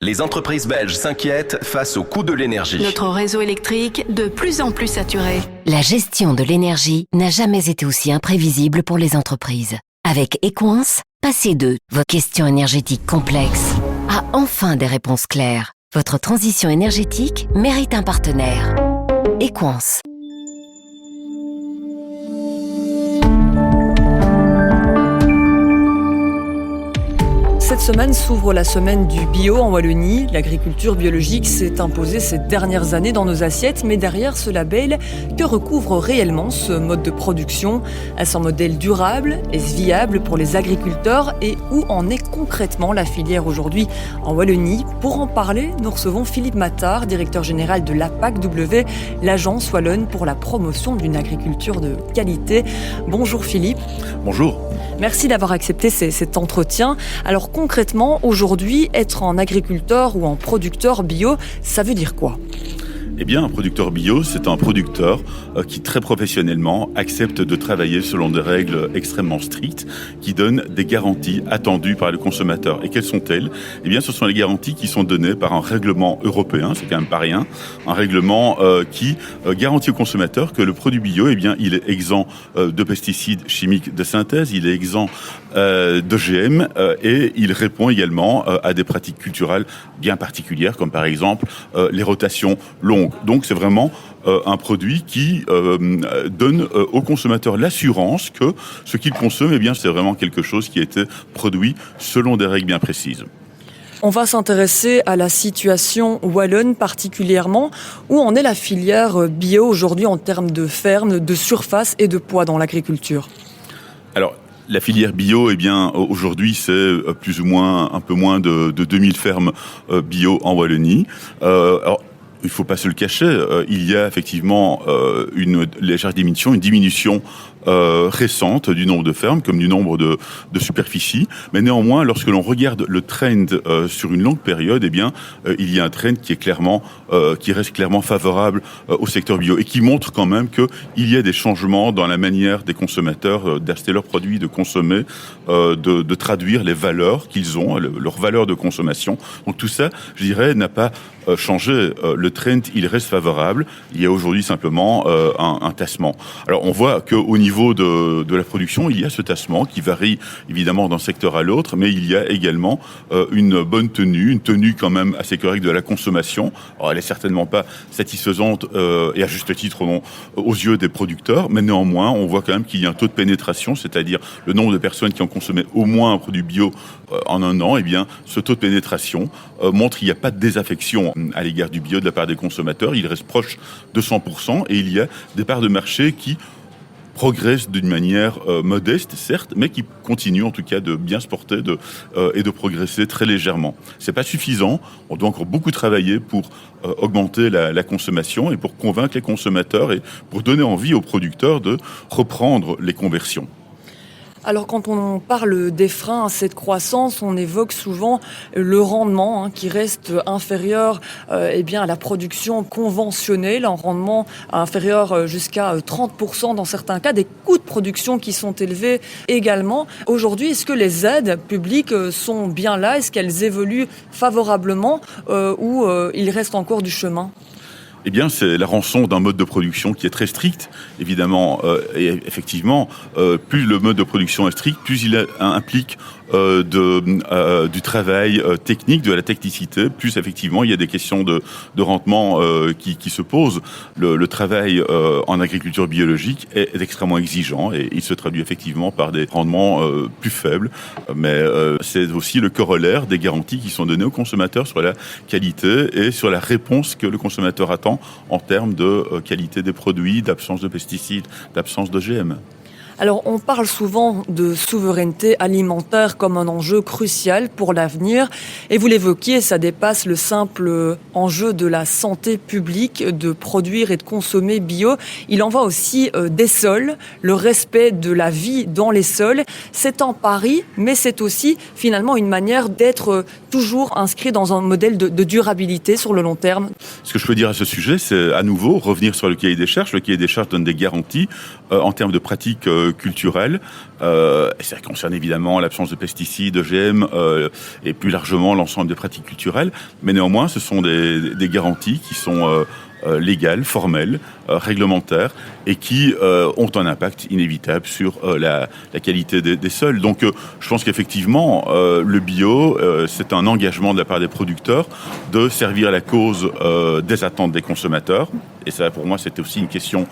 Les entreprises belges s'inquiètent face au coût de l'énergie. Notre réseau électrique de plus en plus saturé. La gestion de l'énergie n'a jamais été aussi imprévisible pour les entreprises. Avec Equance, passez de votre question énergétique complexe à enfin des réponses claires. Votre transition énergétique mérite un partenaire. Equance. Cette semaine s'ouvre la semaine du bio en Wallonie. L'agriculture biologique s'est imposée ces dernières années dans nos assiettes, mais derrière ce label, que recouvre réellement ce mode de production ? Est-ce un modèle durable ? Est-ce viable pour les agriculteurs ? Et où en est concrètement la filière aujourd'hui en Wallonie ? Pour en parler, nous recevons Philippe Mattard, directeur général de l'APACW, l'agence wallonne pour la promotion d'une agriculture de qualité. Bonjour Philippe. Bonjour. Merci d'avoir accepté cet entretien. Alors concrètement, aujourd'hui, être en agriculteur ou en producteur bio, ça veut dire quoi ? Eh bien, un producteur bio, c'est un producteur qui très professionnellement accepte de travailler selon des règles extrêmement strictes qui donnent des garanties attendues par le consommateur. Et quelles sont-elles ? Eh bien, ce sont les garanties qui sont données par un règlement européen, c'est quand même pas rien, un règlement qui garantit au consommateur que le produit bio, eh bien, il est exempt de pesticides chimiques de synthèse, il est exempt d'OGM et il répond également à des pratiques culturelles bien particulières, comme par exemple les rotations longues. Donc c'est vraiment un produit qui donne au consommateur l'assurance que ce qu'il consomme, eh bien, c'est vraiment quelque chose qui a été produit selon des règles bien précises. On va s'intéresser à la situation wallonne particulièrement. Où en est la filière bio aujourd'hui en termes de fermes, de surface et de poids dans l'agriculture ? Alors, la filière bio, eh bien, aujourd'hui, c'est plus ou moins, un peu moins de 2000 fermes bio en Wallonie. Alors, il ne faut pas se le cacher, il y a effectivement une légère diminution récente du nombre de fermes comme du nombre de superficies. Mais néanmoins, lorsque l'on regarde le trend sur une longue période, eh bien, il y a un trend qui est clairement, qui reste clairement favorable au secteur bio et qui montre quand même qu'il y a des changements dans la manière des consommateurs d'acheter leurs produits, de consommer, de traduire les valeurs qu'ils ont, leurs valeurs de consommation. Donc tout ça, je dirais, n'a pas changé. Le trend, il reste favorable. Il y a aujourd'hui simplement un tassement. Alors on voit qu'au niveau de la production, il y a ce tassement qui varie évidemment d'un secteur à l'autre, mais il y a également une bonne tenue, une tenue quand même assez correcte de la consommation. Alors elle est certainement pas satisfaisante et à juste titre aux yeux des producteurs, mais néanmoins on voit quand même qu'il y a un taux de pénétration, c'est-à-dire le nombre de personnes qui ont consommé au moins un produit bio en un an. Eh bien, ce taux de pénétration montre qu'il n'y a pas de désaffection à l'égard du bio de la part des consommateurs. Il reste proche de 100% et il y a des parts de marché qui progresse d'une manière modeste, certes, mais qui continue en tout cas de bien se porter et de progresser très légèrement. C'est pas suffisant, on doit encore beaucoup travailler pour augmenter la consommation et pour convaincre les consommateurs et pour donner envie aux producteurs de reprendre les conversions. Alors quand on parle des freins à cette croissance, on évoque souvent le rendement qui reste inférieur à la production conventionnelle, un rendement inférieur jusqu'à 30% dans certains cas, des coûts de production qui sont élevés également. Aujourd'hui, est-ce que les aides publiques sont bien là ? Est-ce qu'elles évoluent favorablement ou il reste encore du chemin ? Eh bien, c'est la rançon d'un mode de production qui est très strict, évidemment. Et effectivement, plus le mode de production est strict, plus il implique du travail technique, de la technicité, plus effectivement il y a des questions de rendement qui se posent. Le travail en agriculture biologique est extrêmement exigeant et il se traduit effectivement par des rendements plus faibles. Mais c'est aussi le corollaire des garanties qui sont données aux consommateurs sur la qualité et sur la réponse que le consommateur attend en termes de qualité des produits, d'absence de pesticides, d'absence d'OGM. Alors, on parle souvent de souveraineté alimentaire comme un enjeu crucial pour l'avenir. Et vous l'évoquiez, ça dépasse le simple enjeu de la santé publique, de produire et de consommer bio. Il en va aussi des sols, le respect de la vie dans les sols. C'est un pari, mais c'est aussi finalement une manière d'être toujours inscrit dans un modèle de durabilité sur le long terme. Ce que je peux dire à ce sujet, c'est à nouveau revenir sur le cahier des charges. Le cahier des charges donne des garanties en termes de pratiques culturelle. Ça concerne évidemment l'absence de pesticides, d'OGM et plus largement l'ensemble des pratiques culturelles. Mais néanmoins, ce sont des garanties qui sont légales, formelles, réglementaires et qui ont un impact inévitable sur la qualité des sols. Donc je pense qu'effectivement, le bio, c'est un engagement de la part des producteurs de servir la cause des attentes des consommateurs. Et ça, pour moi, c'était aussi une question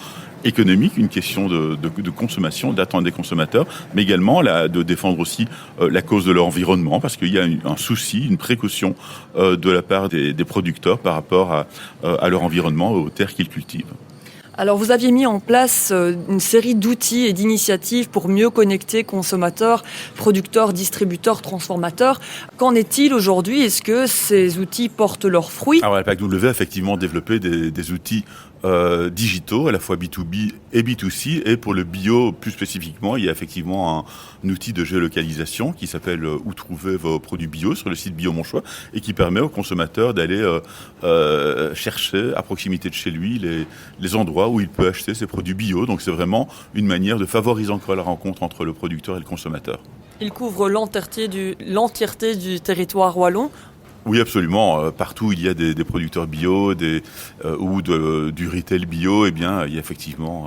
économique, une question de consommation, d'attente des consommateurs, mais également de défendre aussi la cause de leur environnement, parce qu'il y a un souci, une précaution de la part des producteurs par rapport à leur environnement, aux terres qu'ils cultivent. Alors vous aviez mis en place une série d'outils et d'initiatives pour mieux connecter consommateurs, producteurs, distributeurs, transformateurs. Qu'en est-il aujourd'hui ? Est-ce que ces outils portent leurs fruits ? Alors la PACW a effectivement développé des outils digitaux, à la fois B2B et B2C, et pour le bio plus spécifiquement, il y a effectivement un outil de géolocalisation qui s'appelle Où trouver vos produits bio sur le site Bio Mon Choix et qui permet aux consommateurs d'aller chercher à proximité de chez lui les endroits où il peut acheter ses produits bio. Donc c'est vraiment une manière de favoriser encore la rencontre entre le producteur et le consommateur. Il couvre l'entièreté du territoire wallon. Oui, absolument. Partout où il y a des producteurs bio ou du retail bio, eh bien, il y a effectivement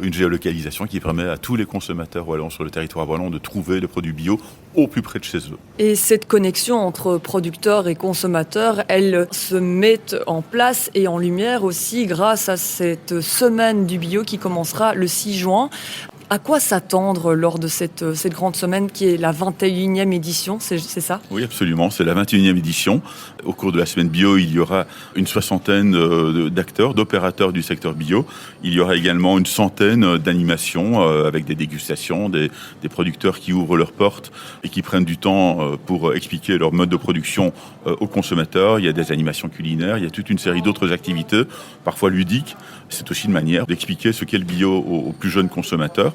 une géolocalisation qui permet à tous les consommateurs wallons sur le territoire wallon de trouver les produits bio au plus près de chez eux. Et cette connexion entre producteurs et consommateurs, elle se met en place et en lumière aussi grâce à cette semaine du bio qui commencera le 6 juin. À quoi s'attendre lors de cette grande semaine qui est la 21e édition, c'est ça ? Oui, absolument, c'est la 21e édition. Au cours de la semaine bio, il y aura une 60aine d'acteurs, d'opérateurs du secteur bio. Il y aura également une 100aine d'animations avec des dégustations, des producteurs qui ouvrent leurs portes et qui prennent du temps pour expliquer leur mode de production aux consommateurs. Il y a des animations culinaires, il y a toute une série d'autres activités, parfois ludiques. C'est aussi une manière d'expliquer ce qu'est le bio aux plus jeunes consommateurs.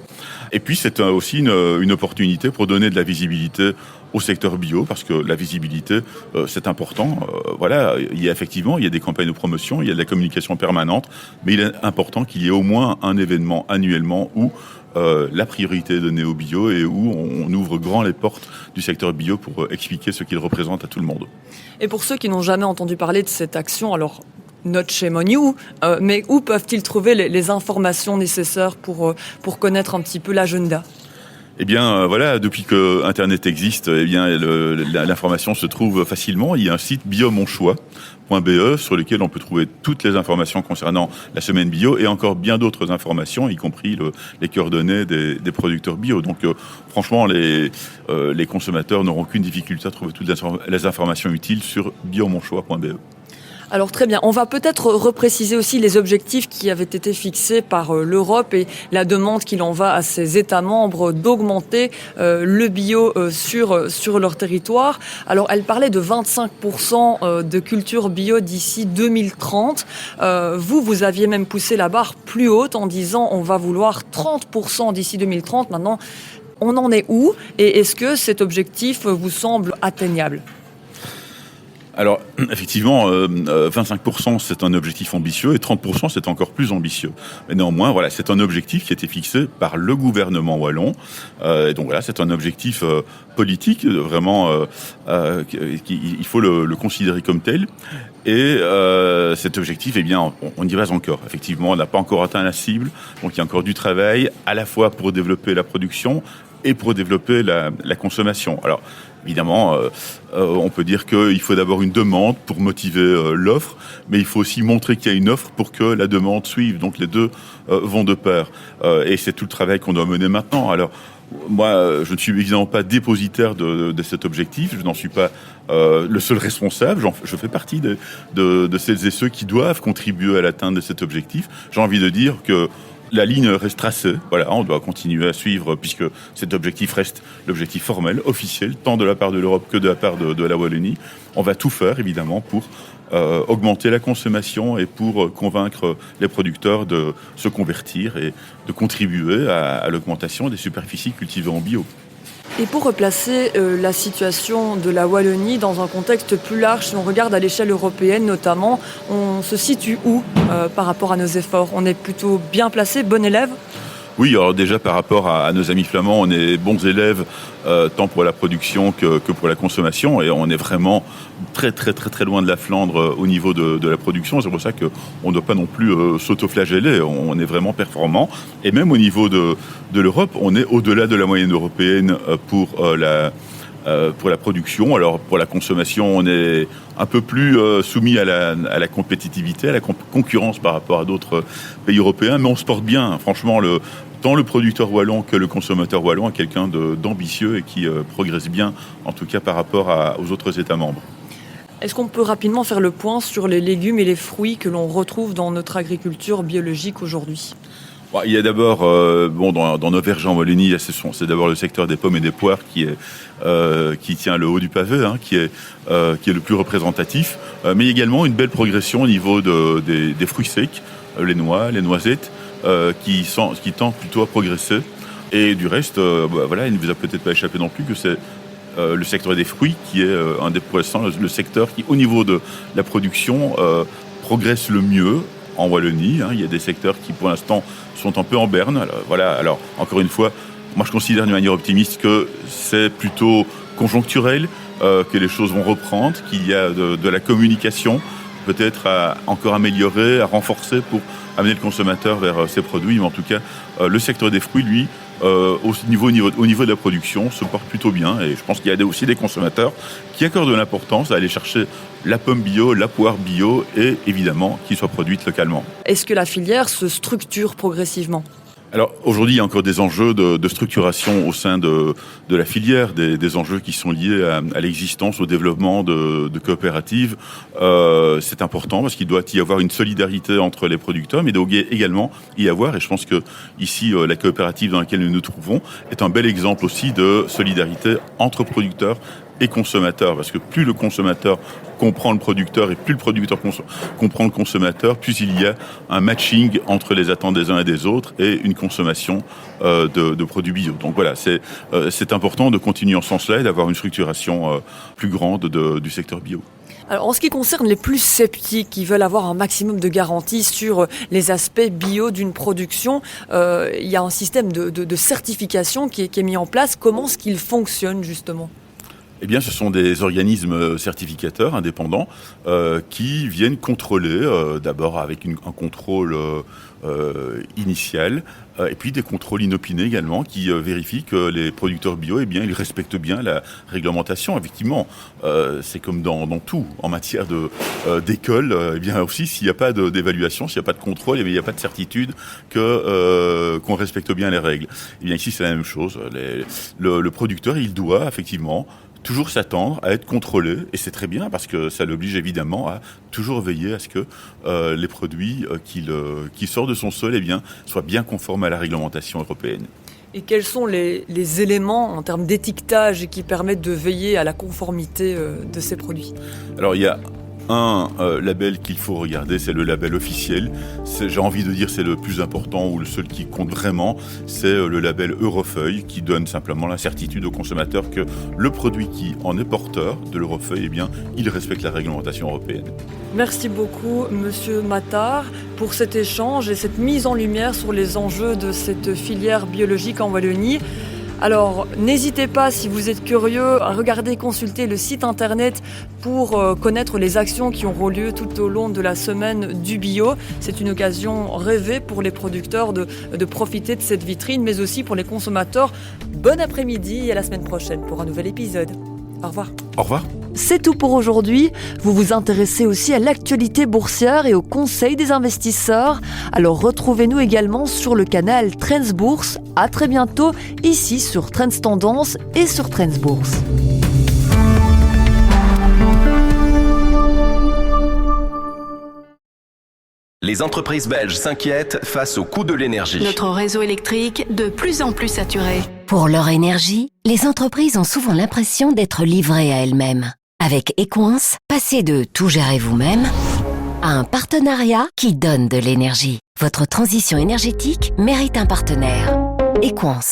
Et puis c'est aussi une opportunité pour donner de la visibilité au secteur bio, parce que la visibilité, c'est important. Voilà, il y a des campagnes de promotion, il y a de la communication permanente, mais il est important qu'il y ait au moins un événement annuellement où la priorité est donnée au bio et où on ouvre grand les portes du secteur bio pour expliquer ce qu'il représente à tout le monde. Et pour ceux qui n'ont jamais entendu parler de cette action, alors not shame on you, mais où peuvent-ils trouver les informations nécessaires pour connaître un petit peu l'agenda ? Eh bien, voilà, depuis que Internet existe, eh bien, l'information se trouve facilement. Il y a un site biomonchoix.be sur lequel on peut trouver toutes les informations concernant la semaine bio et encore bien d'autres informations, y compris les coordonnées des producteurs bio. Donc, franchement, les consommateurs n'auront qu'une difficulté à trouver toutes les informations utiles sur biomonchoix.be. Alors très bien, on va peut-être repréciser aussi les objectifs qui avaient été fixés par l'Europe et la demande qu'il en va à ses États membres d'augmenter le bio sur leur territoire. Alors elle parlait de 25% de culture bio d'ici 2030. Vous aviez même poussé la barre plus haute en disant on va vouloir 30% d'ici 2030. Maintenant, on en est où ? Et est-ce que cet objectif vous semble atteignable ? Alors, effectivement, 25%, c'est un objectif ambitieux et 30%, c'est encore plus ambitieux. Mais néanmoins, voilà, c'est un objectif qui a été fixé par le gouvernement wallon. Et donc voilà, c'est un objectif politique, vraiment, il faut le considérer comme tel. Et cet objectif, eh bien, on y va encore. Effectivement, on n'a pas encore atteint la cible, donc il y a encore du travail, à la fois pour développer la production et pour développer la consommation. Alors, évidemment, on peut dire qu'il faut d'abord une demande pour motiver l'offre, mais il faut aussi montrer qu'il y a une offre pour que la demande suive. Donc les deux vont de pair. Et c'est tout le travail qu'on doit mener maintenant. Alors, moi, je ne suis évidemment pas dépositaire de cet objectif. Je n'en suis pas le seul responsable. Je fais partie de celles et ceux qui doivent contribuer à l'atteinte de cet objectif. J'ai envie de dire que la ligne reste tracée. Voilà, on doit continuer à suivre puisque cet objectif reste l'objectif formel, officiel, tant de la part de l'Europe que de la part de la Wallonie. On va tout faire, évidemment, pour augmenter la consommation et pour convaincre les producteurs de se convertir et de contribuer à l'augmentation des superficies cultivées en bio. Et pour replacer la situation de la Wallonie dans un contexte plus large, si on regarde à l'échelle européenne notamment, on se situe où par rapport à nos efforts ? On est plutôt bien placé, bon élève ? Oui, alors déjà par rapport à nos amis flamands, on est bons élèves tant pour la production que pour la consommation, et on est vraiment très très très très loin de la Flandre au niveau de la production. C'est pour ça qu'on ne doit pas non plus s'autoflageller. On est vraiment performant, et même au niveau de l'Europe, on est au-delà de la moyenne européenne pour la production. Alors pour la consommation, on est un peu plus soumis à la compétitivité, à la concurrence par rapport à d'autres pays européens, mais on se porte bien. Franchement, tant le producteur wallon que le consommateur wallon est quelqu'un d'ambitieux et qui progresse bien, en tout cas par rapport aux autres États membres. Est-ce qu'on peut rapidement faire le point sur les légumes et les fruits que l'on retrouve dans notre agriculture biologique aujourd'hui ? Il y a d'abord, dans nos vergers en Wallonie, c'est d'abord le secteur des pommes et des poires qui tient le haut du pavé, qui est le plus représentatif. Mais également une belle progression au niveau des fruits secs, les noix, les noisettes, qui tendent plutôt à progresser. Et du reste, il ne vous a peut-être pas échappé non plus que c'est le secteur des fruits qui est un des poissons, le secteur qui, au niveau de la production, progresse le mieux en Wallonie. Il y a des secteurs qui, pour l'instant, sont un peu en berne. Alors, encore une fois, moi je considère d'une manière optimiste que c'est plutôt conjoncturel, que les choses vont reprendre, qu'il y a de la communication peut-être à encore améliorer, à renforcer pour amener le consommateur vers ces produits. Mais en tout cas, le secteur des fruits, lui, au niveau de la production, se porte plutôt bien. Et je pense qu'il y a aussi des consommateurs qui accordent de l'importance à aller chercher la pomme bio, la poire bio et évidemment qui soit produite localement. Est-ce que la filière se structure progressivement ? Alors aujourd'hui, il y a encore des enjeux de structuration au sein de la filière, des enjeux qui sont liés à l'existence, au développement de coopératives. C'est important parce qu'il doit y avoir une solidarité entre les producteurs, mais il doit également y avoir, et je pense que ici la coopérative dans laquelle nous nous trouvons est un bel exemple aussi de solidarité entre producteurs et consommateurs, parce que plus le consommateur comprend le producteur et plus le producteur comprend le consommateur, plus il y a un matching entre les attentes des uns et des autres et une consommation de produits bio. Donc voilà, c'est important de continuer en ce sens-là et d'avoir une structuration plus grande du secteur bio. Alors, en ce qui concerne les plus sceptiques qui veulent avoir un maximum de garanties sur les aspects bio d'une production, il y a un système de certification qui est mis en place. Comment est-ce qu'il fonctionne justement ? Eh bien, ce sont des organismes certificateurs indépendants qui viennent contrôler, d'abord avec un contrôle initial, et puis des contrôles inopinés également qui vérifient que les producteurs bio, eh bien, ils respectent bien la réglementation. Effectivement, c'est comme dans tout, en matière d'école, eh bien aussi, s'il n'y a pas d'évaluation, s'il n'y a pas de contrôle, eh bien, il n'y a pas de certitude qu'on respecte bien les règles. Eh bien, ici, c'est la même chose. Le producteur, il doit effectivement toujours s'attendre à être contrôlé, et c'est très bien parce que ça l'oblige évidemment à toujours veiller à ce que les produits qui sortent de son sol, eh bien, soient bien conformes à la réglementation européenne. Et quels sont les éléments en termes d'étiquetage qui permettent de veiller à la conformité de ces produits ? Alors il y a un label qu'il faut regarder, c'est le label officiel. J'ai envie de dire c'est le plus important ou le seul qui compte vraiment, c'est le label Eurofeuille qui donne simplement la certitude au consommateur que le produit qui en est porteur de l'Eurofeuille, eh bien, il respecte la réglementation européenne. Merci beaucoup, Monsieur Mattard, pour cet échange et cette mise en lumière sur les enjeux de cette filière biologique en Wallonie. Alors, n'hésitez pas, si vous êtes curieux, à regarder et consulter le site internet pour connaître les actions qui auront lieu tout au long de la semaine du bio. C'est une occasion rêvée pour les producteurs de profiter de cette vitrine, mais aussi pour les consommateurs. Bon après-midi et à la semaine prochaine pour un nouvel épisode. Au revoir. Au revoir. C'est tout pour aujourd'hui. Vous vous intéressez aussi à l'actualité boursière et au conseil des investisseurs. Alors retrouvez-nous également sur le canal Trends Bourse. À très bientôt, ici sur Trends Tendance et sur Trends Bourse. Les entreprises belges s'inquiètent face au coût de l'énergie. Notre réseau électrique de plus en plus saturé. Pour leur énergie, les entreprises ont souvent l'impression d'être livrées à elles-mêmes. Avec Equance, passez de tout gérer vous-même à un partenariat qui donne de l'énergie. Votre transition énergétique mérite un partenaire. Equance.